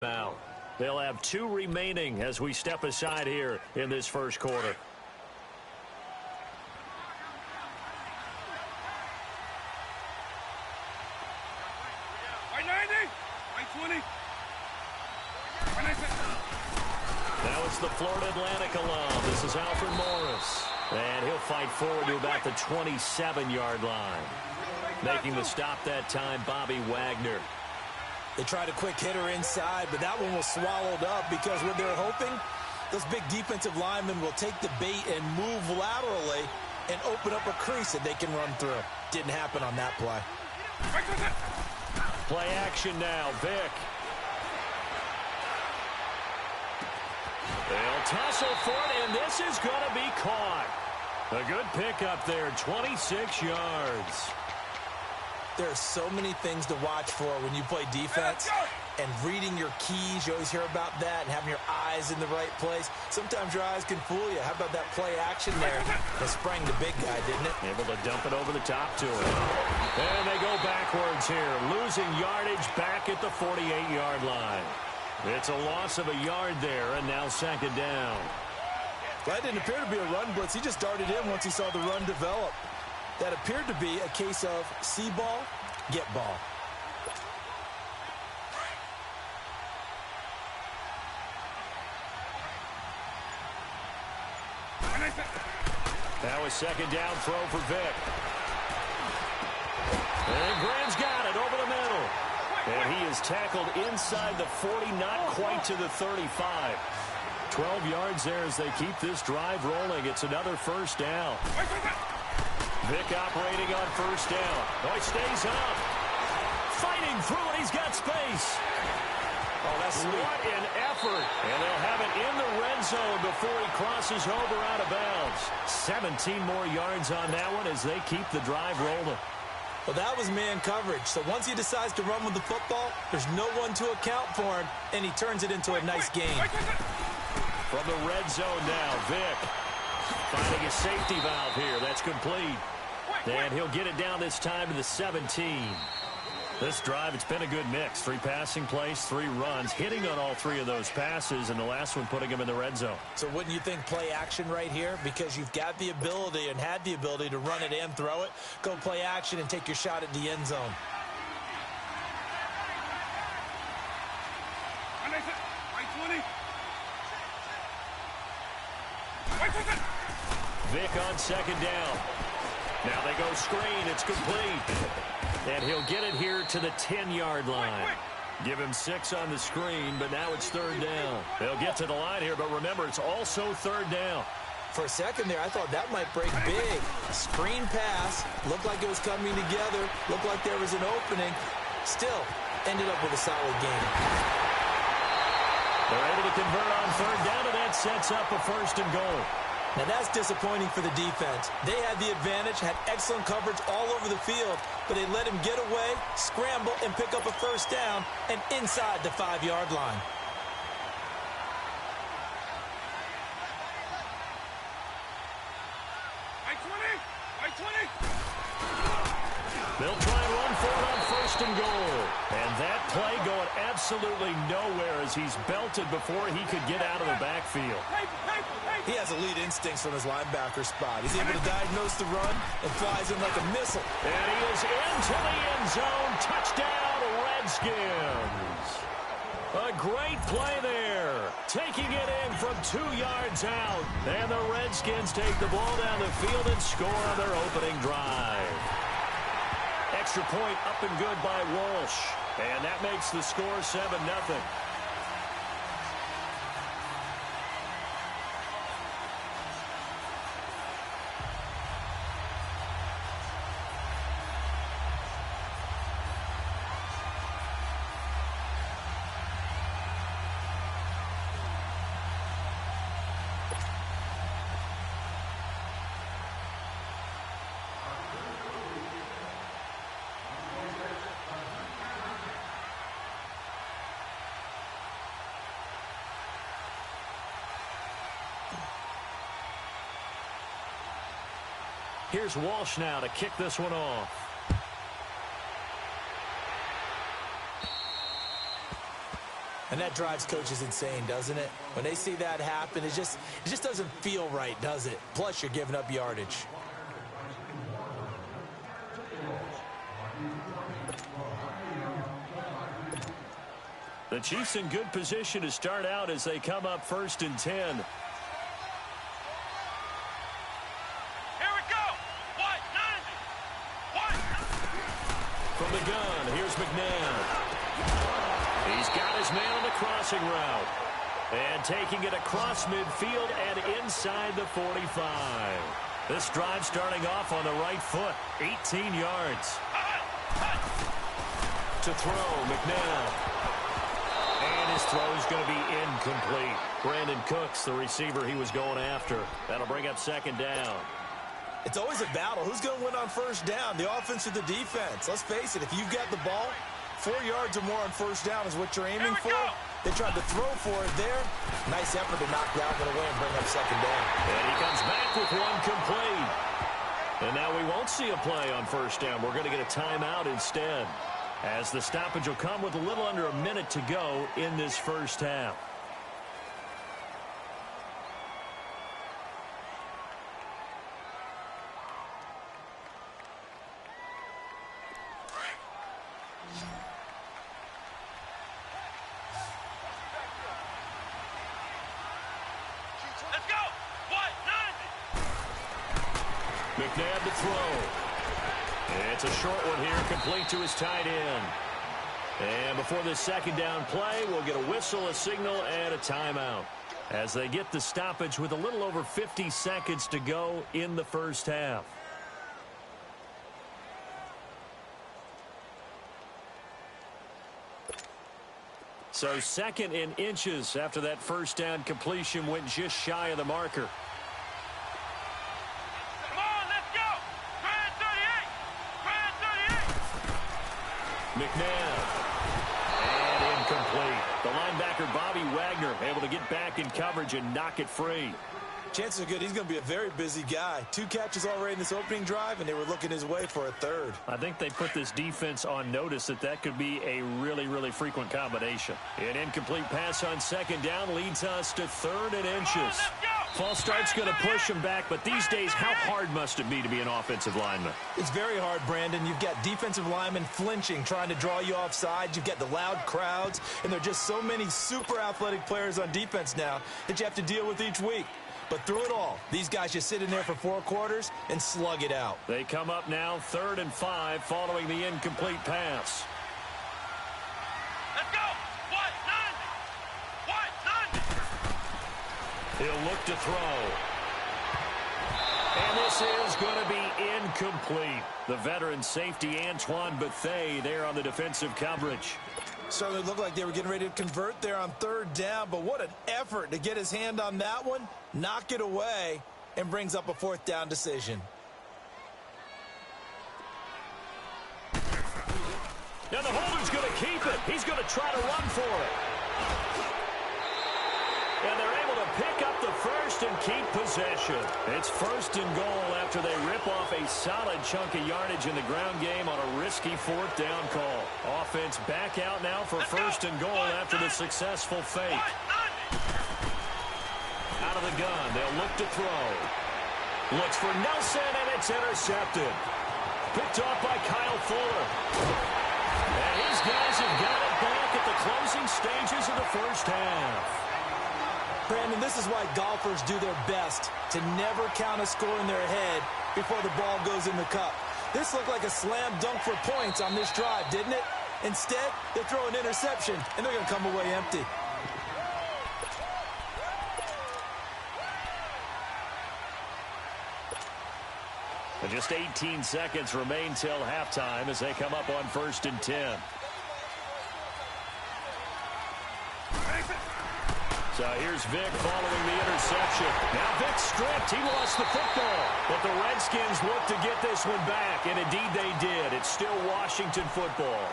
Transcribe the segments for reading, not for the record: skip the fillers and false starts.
Now, they'll have 2 remaining as we step aside here in this first quarter. Now it's the Florida Atlantic alum. This is Alfred Morris. And he'll fight forward to about the 27-yard line. Making the stop that time, Bobby Wagner. They tried a quick hitter inside, but that one was swallowed up because what they're hoping, those big defensive linemen will take the bait and move laterally and open up a crease that they can run through. Didn't happen on that play. Play action now, Vick. They'll tussle for it, and this is going to be caught. A good pickup there, 26 yards. There are so many things to watch for when you play defense, and reading your keys, you always hear about that, and having your eyes in the right place. Sometimes your eyes can fool you. How about that play action there? That sprang the big guy, didn't it? Able to dump it over the top to him. And they go backwards here, losing yardage back at the 48-yard line. It's a loss of a yard there, and now second down. Well, that didn't appear to be a run blitz. He just darted in once he saw the run develop. That appeared to be a case of see ball, get ball. Now a second down throw for Vick. And Graham's got it over the middle. And he is tackled inside the 40, not quite to the 35. 12 yards there as they keep this drive rolling. It's another first down. Vick operating on first down. Oh, he stays up. Fighting through it. He's got space. Oh, that's sweet. What an effort. And they'll have it in the red zone before he crosses over out of bounds. 17 more yards on that one as they keep the drive rolling. Well, that was man coverage. So once he decides to run with the football, there's no one to account for him, and he turns it into a nice game. From the red zone now, Vick finding a safety valve here. That's complete. And he'll get it down this time to the 17. This drive, it's been a good mix. 3 passing plays, 3 runs, hitting on all 3 of those passes, and the last one putting him in the red zone. So wouldn't you think play action right here? Because you've got the ability and had the ability to run it and throw it. Go play action and take your shot at the end zone. Vick on second down. Now they go screen. It's complete. And he'll get it here to the 10-yard line. Give him 6 on the screen, but now it's third down. They'll get to the line here, but remember, it's also third down. For a second there, I thought that might break big. Screen pass. Looked like it was coming together. Looked like there was an opening. Still, ended up with a solid game. They're able to convert on third down, and that sets up a first and goal. Now, that's disappointing for the defense. They had the advantage, had excellent coverage all over the field, but they let him get away, scramble, and pick up a first down, and inside the 5-yard line. They'll try and run for it on first and goal. And that play going absolutely nowhere as he's belted before he could get out of the backfield. He has elite instincts from his linebacker spot. He's able to diagnose the run and flies in like a missile. And he is into the end zone. Touchdown, Redskins. A great play there. Taking it in from 2 yards out. And the Redskins take the ball down the field and score on their opening drive. Extra point up and good by Walsh. And that makes the score 7-0. Here's Walsh now to kick this one off. And that drives coaches insane, doesn't it? When they see that happen, it just doesn't feel right, does it? Plus, you're giving up yardage. The Chiefs in good position to start out as they come up 1st and 10. Here we go. What? 90. What? From the gun, here's McNabb. He's got his man on the crossing route. And taking it across midfield and inside the 45. This drive starting off on the right foot. 18 yards. To throw, McNabb. And his throw is going to be incomplete. Brandon Cooks, the receiver he was going after. That'll bring up 2nd down. It's always a battle. Who's going to win on 1st down, the offense or the defense? Let's face it, if you've got the ball, 4 yards or more on 1st down is what you're aiming for. They tried to throw for it there. Nice effort to knock down the away and bring up 2nd down. And he comes back with one complete. And now we won't see a play on 1st down. We're going to get a timeout instead, as the stoppage will come with a little under a minute to go in this 1st half. Let's go. What? 90. McNabb to throw. It's a short one here, complete to his tight end. And before this 2nd down play, we'll get a whistle, a signal, and a timeout, as they get the stoppage with a little over 50 seconds to go in the 1st half. So 2nd and inches after that 1st down completion went just shy of the marker. McNabb. And incomplete. The linebacker, Bobby Wagner, able to get back in coverage and knock it free. Chances are good he's going to be a very busy guy. 2 catches already in this opening drive, and they were looking his way for a 3rd. I think they put this defense on notice that could be a really, really frequent combination. An incomplete pass on 2nd down leads us to 3rd and inches. False start's going to push him back, but these days, how hard must it be to be an offensive lineman? It's very hard, Brandon. You've got defensive linemen flinching, trying to draw you off sides. You've got the loud crowds, and there are just so many super athletic players on defense now that you have to deal with each week. But through it all, these guys just sit in there for 4 quarters and slug it out. They come up now 3rd and 5 following the incomplete pass. Let's go. What? 90. What? 90. He'll look to throw. And this is going to be incomplete. The veteran safety, Antoine Bethea, there on the defensive coverage. Certainly looked like they were getting ready to convert there on 3rd down, but what an effort to get his hand on that one, knock it away, and brings up a 4th down decision. Now the holder's going to keep it. He's going to try to run for it. And they're able to pick up the 1st and keep possession. It's 1st and goal after they rip off a solid chunk of yardage in the ground game on a risky 4th down call. Offense back out now for 1st and goal after the successful fake. Out of the gun, they'll look to throw. Looks for Nelson, and it's intercepted. Picked off by Kyle Fuller. And his guys have got it back at the closing stages of the 1st half. Brandon, this is why golfers do their best to never count a score in their head before the ball goes in the cup. This looked like a slam dunk for points on this drive, didn't it? Instead, they throw an interception, and they're going to come away empty. And just 18 seconds remain till halftime as they come up on 1st and 10. So here's Vick following the interception. Now Vick stripped. He lost the football. But the Redskins look to get this one back, and indeed they did. It's still Washington football.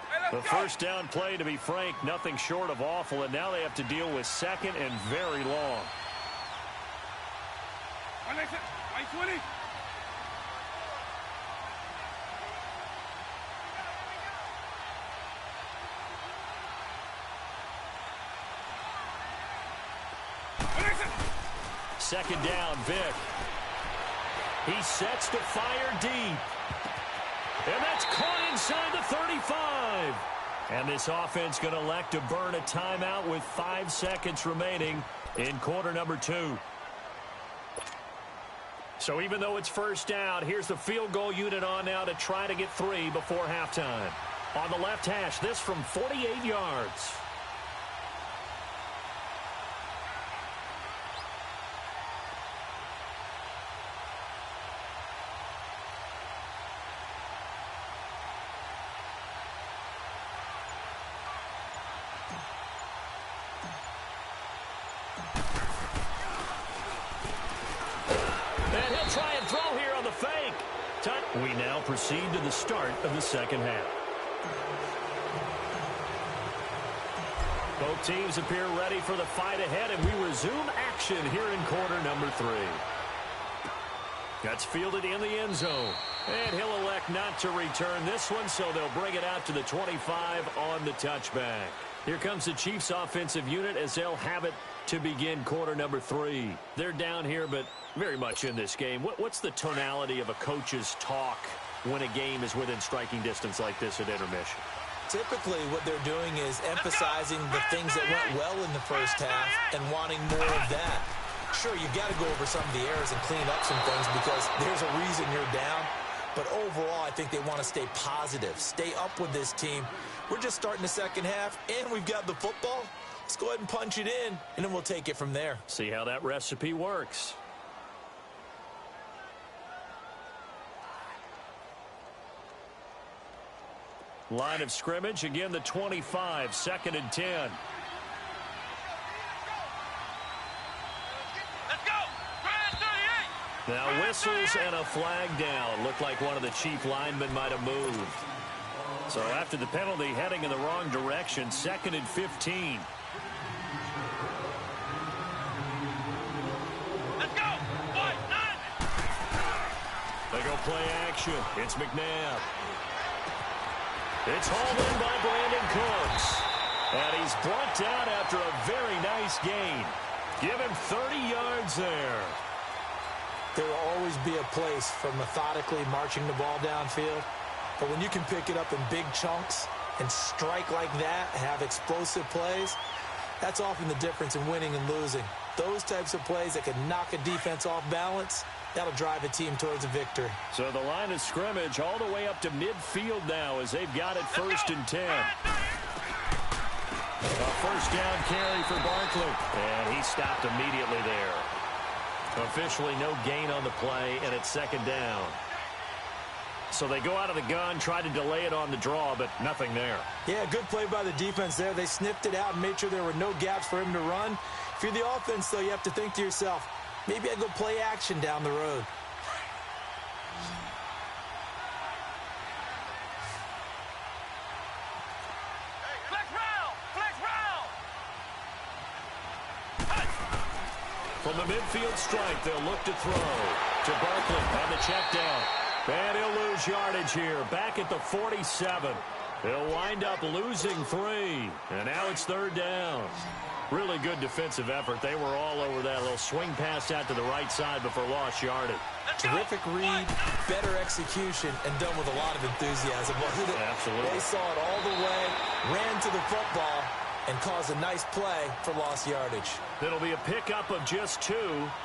Hey, The first down play, to be frank, nothing short of awful, and now they have to deal with second and very long. Second down, Vic. He sets to fire deep. And that's caught inside the 35. And this offense going to elect to burn a timeout with 5 seconds remaining in quarter number 2. So even though it's first down, here's the field goal unit on now to try to get 3 before halftime. On the left hash, this from 48 yards. We now proceed to the start of the second half. Both teams appear ready for the fight ahead, and we resume action here in quarter number 3. That's fielded in the end zone. And he'll elect not to return this one, so they'll bring it out to the 25 on the touchback. Here comes the Chiefs offensive unit as they'll have it to begin quarter number 3. They're down here, but very much in this game. What's the tonality of a coach's talk when a game is within striking distance like this at intermission? Typically, what they're doing is emphasizing the things that went well in the first half and wanting more of that. Sure, you've got to go over some of the errors and clean up some things because there's a reason you're down. But overall, I think they want to stay positive, stay up with this team. We're just starting the second half, and we've got the football. Let's go ahead and punch it in, and then we'll take it from there. See how that recipe works. Line of scrimmage, again the 25, 2nd and 10. Let's go! Now whistles and a flag down. Looked like one of the Chief linemen might have moved. So after the penalty, heading in the wrong direction, 2nd and 15. Let's go! White, 9. They go play action. It's McNabb. It's hauled in by Brandon Cooks. And he's brought down after a very nice gain. Give him 30 yards there. There will always be a place for methodically marching the ball downfield. But when you can pick it up in big chunks and strike like that, have explosive plays, that's often the difference in winning and losing. Those types of plays that can knock a defense off balance, that'll drive a team towards a victory. So the line of scrimmage all the way up to midfield now as they've got it 1st and 10. A first down carry for Barkley. And he stopped immediately there. Officially no gain on the play, and it's 2nd down. So they go out of the gun, try to delay it on the draw, but nothing there. Yeah, good play by the defense there. They sniffed it out and made sure there were no gaps for him to run. If you're the offense, though, you have to think to yourself, maybe I go play action down the road. Flex route! Flex route! From the midfield strike, they'll look to throw to Barkley on the check down. And he'll lose yardage here, back at the 47. He'll wind up losing 3. And now it's 3rd down. Really good defensive effort. They were all over that little swing pass out to the right side before lost yardage. Terrific read, better execution, and done with a lot of enthusiasm. Absolutely. They saw it all the way, ran to the football, and caused a nice play for lost yardage. It'll be a pickup of just 2,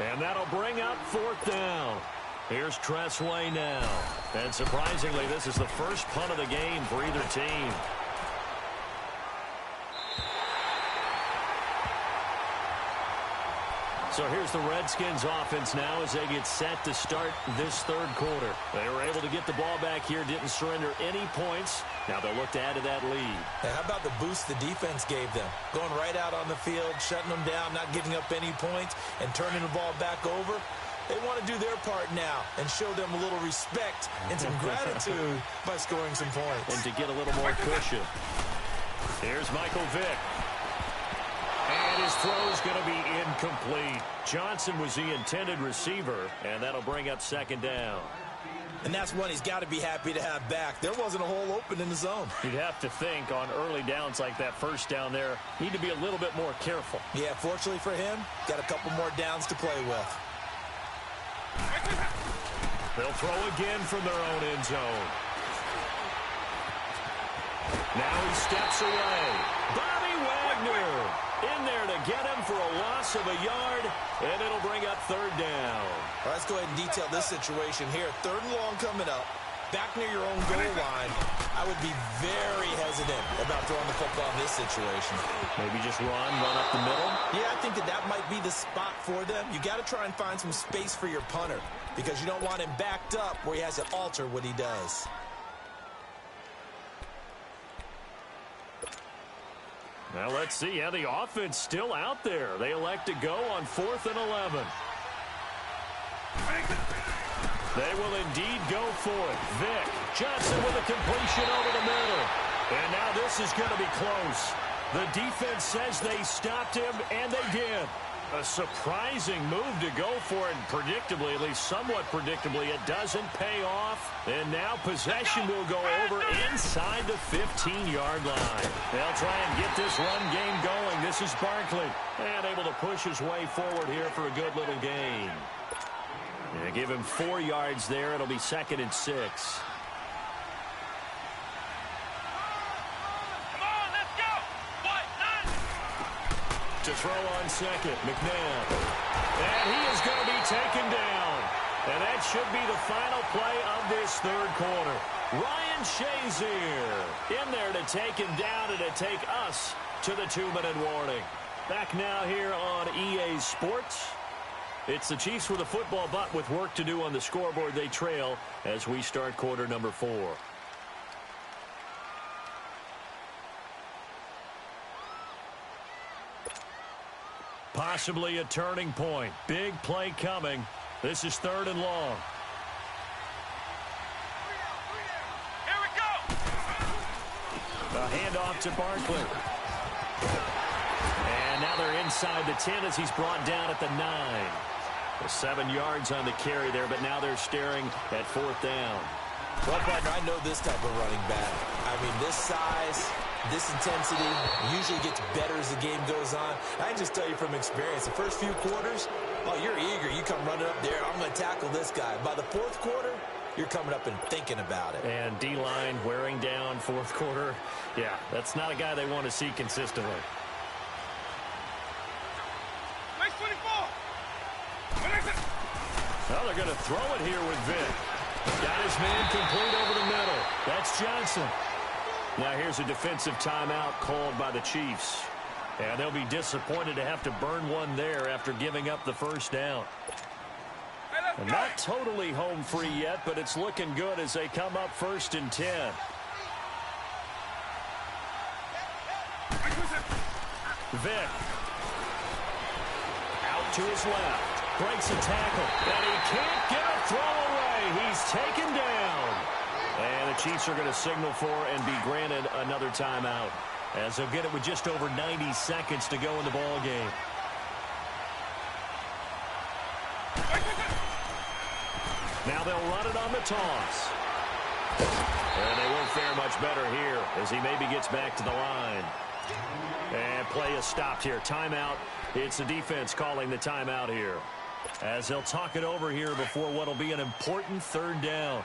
and that'll bring up 4th down. Here's Tressway now. And surprisingly, this is the first punt of the game for either team. So here's the Redskins offense now as they get set to start this 3rd quarter. They were able to get the ball back here, didn't surrender any points. Now they'll look to add to that lead. And how about the boost the defense gave them? Going right out on the field, shutting them down, not giving up any points, and turning the ball back over. They want to do their part now and show them a little respect and some gratitude by scoring some points. And to get a little more cushion. Here's Michael Vick. And his throw's going to be incomplete. Johnson was the intended receiver, and that'll bring up second down. And that's one he's got to be happy to have back. There wasn't a hole open in the zone. You'd have to think on early downs like that first down there, need to be a little bit more careful. Yeah, fortunately for him, got a couple more downs to play with. They'll throw again from their own end zone. Now he steps away. Bobby Wagner in there to get him for a loss of a yard, and it'll bring up third down. All right, let's go ahead and detail this situation here. 3rd and long coming up. Back near your own goal line. I would be very hesitant about throwing the football in this situation. Maybe just run up the middle? Yeah, I think that might be the spot for them. You got to try and find some space for your punter because you don't want him backed up where he has to alter what he does. Now let's see how the offense still out there. They elect to go on 4th and 11. They will indeed go for it. Vick, Johnson with a completion over the middle. And now this is going to be close. The defense says they stopped him, and they did. A surprising move to go for it, and predictably, at least somewhat predictably, it doesn't pay off. And now possession will go over inside the 15-yard line. They'll try and get this run game going. This is Barkley, and able to push his way forward here for a good little gain. Yeah, give him 4 yards there. It'll be 2nd and 6. To throw on second, McNabb. And he is going to be taken down. And that should be the final play of this 3rd quarter. Ryan Shazier in there to take him down and to take us to the 2-minute warning. Back now here on EA Sports. It's the Chiefs with a football, but with work to do on the scoreboard. They trail as we start quarter number 4. Possibly a turning point. Big play coming. This is 3rd and long. Here we go. A handoff to Barkley. And now they're inside the 10 as he's brought down at the 9. 7 yards on the carry there, but now they're staring at 4th down. Well, partner, I know this type of running back. I mean, this size, this intensity usually gets better as the game goes on. I can just tell you from experience, the first few quarters, oh, you're eager. You come running up there, I'm going to tackle this guy. By the 4th quarter, you're coming up and thinking about it. And D-line wearing down 4th quarter. Yeah, that's not a guy they want to see consistently. Well, they're going to throw it here with Vick. Got his man complete over the middle. That's Johnson. Now here's a defensive timeout called by the Chiefs. And they'll be disappointed to have to burn one there after giving up the 1st down. And not totally home free yet, but it's looking good as they come up 1st and 10. Vick. Out to his left. Breaks a tackle, and he can't get a throw away. He's taken down. And the Chiefs are going to signal for and be granted another timeout, as they'll get it with just over 90 seconds to go in the ball game. Now they'll run it on the toss. And they won't fare much better here as he maybe gets back to the line. And play is stopped here. Timeout. It's the defense calling the timeout here, as they'll talk it over here before what will be an important 3rd down.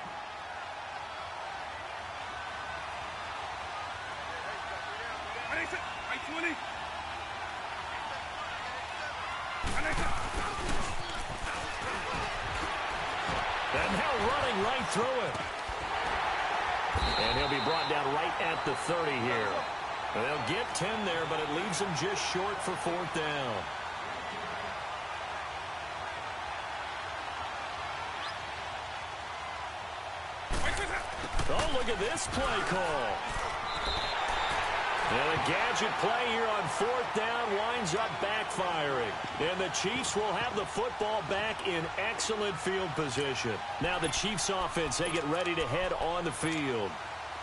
And now running right through it. And he'll be brought down right at the 30 here. They'll get 10 there, but it leaves them just short for 4th down. Oh, look at this play call. And a gadget play here on fourth down winds up backfiring. And the Chiefs will have the football back in excellent field position. Now the Chiefs offense, they get ready to head on the field.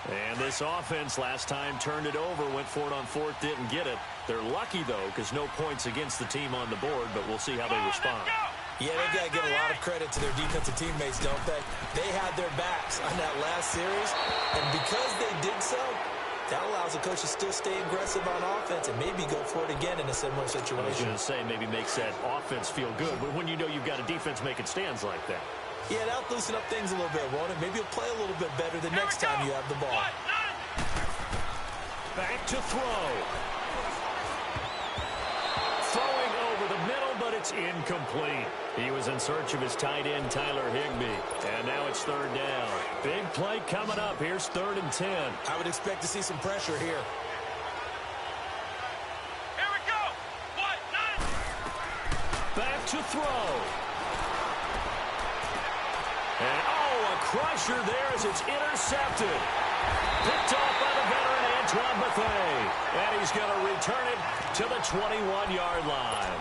And this offense last time turned it over, went for it on fourth, didn't get it. They're lucky, though, because no points against the team on the board, but we'll see how they respond. Yeah, they've got to give a lot of credit to their defensive teammates, don't they? They had their backs on that last series, and because they did so, that allows the coach to still stay aggressive on offense and maybe go for it again in a similar situation. I was going to say maybe makes that offense feel good, but when you know you've got a defense making stands like that. Yeah, that'll loosen up things a little bit, won't it? Maybe you'll play a little bit better the next time you have the ball. Back to throw. Throwing over the middle, but it's incomplete. He was in search of his tight end, Tyler Higbee. And now it's third down. Big play coming up. Here's 3rd and 10. I would expect to see some pressure here. Here we go. Back to throw. And, a crusher there as it's intercepted. Picked off by the veteran Antoine Bethea. And he's going to return it to the 21-yard line.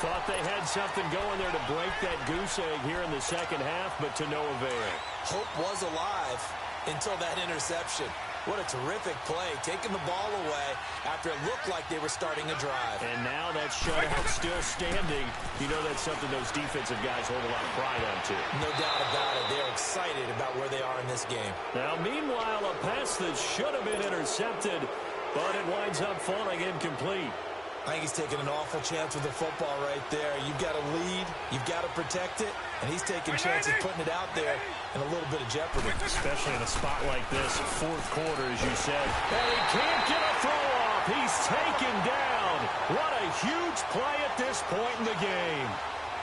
Thought they had something going there to break that goose egg here in the second half, but to no avail. Hope was alive until that interception. What a terrific play, taking the ball away after it looked like they were starting a drive. And now that shutout still standing. You know that's something those defensive guys hold a lot of pride on, too. No doubt about it. They're excited about where they are in this game. Now, meanwhile, a pass that should have been intercepted, but it winds up falling incomplete. I think he's taking an awful chance with the football right there. You've got to lead, you've got to protect it, and he's taking chances putting it out there in a little bit of jeopardy. Especially in a spot like this, fourth quarter, as you said. And he can't get a throw off. He's taken down. What a huge play at this point in the game.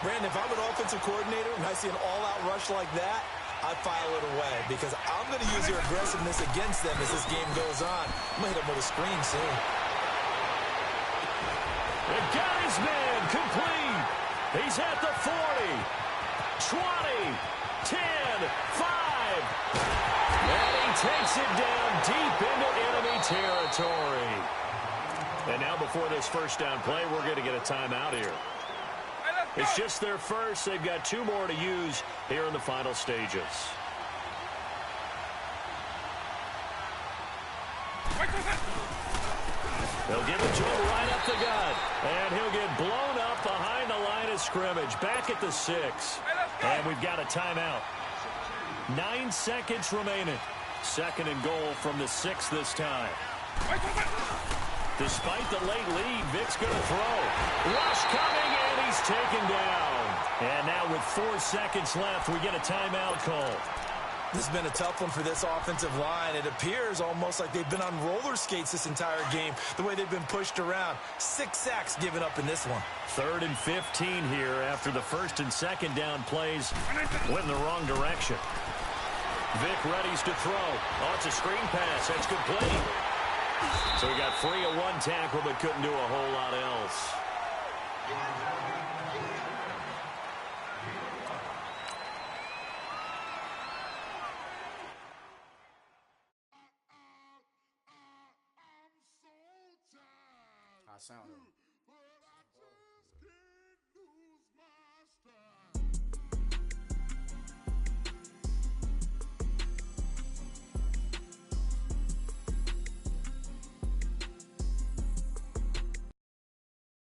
Brandon, if I'm an offensive coordinator and I see an all-out rush like that, I file it away because I'm going to use your aggressiveness against them as this game goes on. I'm going to hit them with a screen soon. They got his man complete. He's at the 40, 20, 10, 5. And he takes it down deep into enemy territory. And now before this first down play, we're going to get a timeout here. It's just their first. They've got 2 more to use here in the final stages. They'll give it to him right up the gut. And he'll get blown up behind the line of scrimmage. Back at the 6. And we've got a timeout. 9 seconds remaining. 2nd and goal from the 6 this time. Despite the late lead, Vic's going to throw. Rush coming, and he's taken down. And now with 4 seconds left, we get a timeout call. This has been a tough one for this offensive line. It appears almost like they've been on roller skates this entire game, the way they've been pushed around. 6 sacks given up in this one. 3rd and 15 here after the 1st and 2nd down plays went in the wrong direction. Vic readies to throw. Oh, it's a screen pass. That's complete. So he got free of 1 tackle but couldn't do a whole lot else. I sound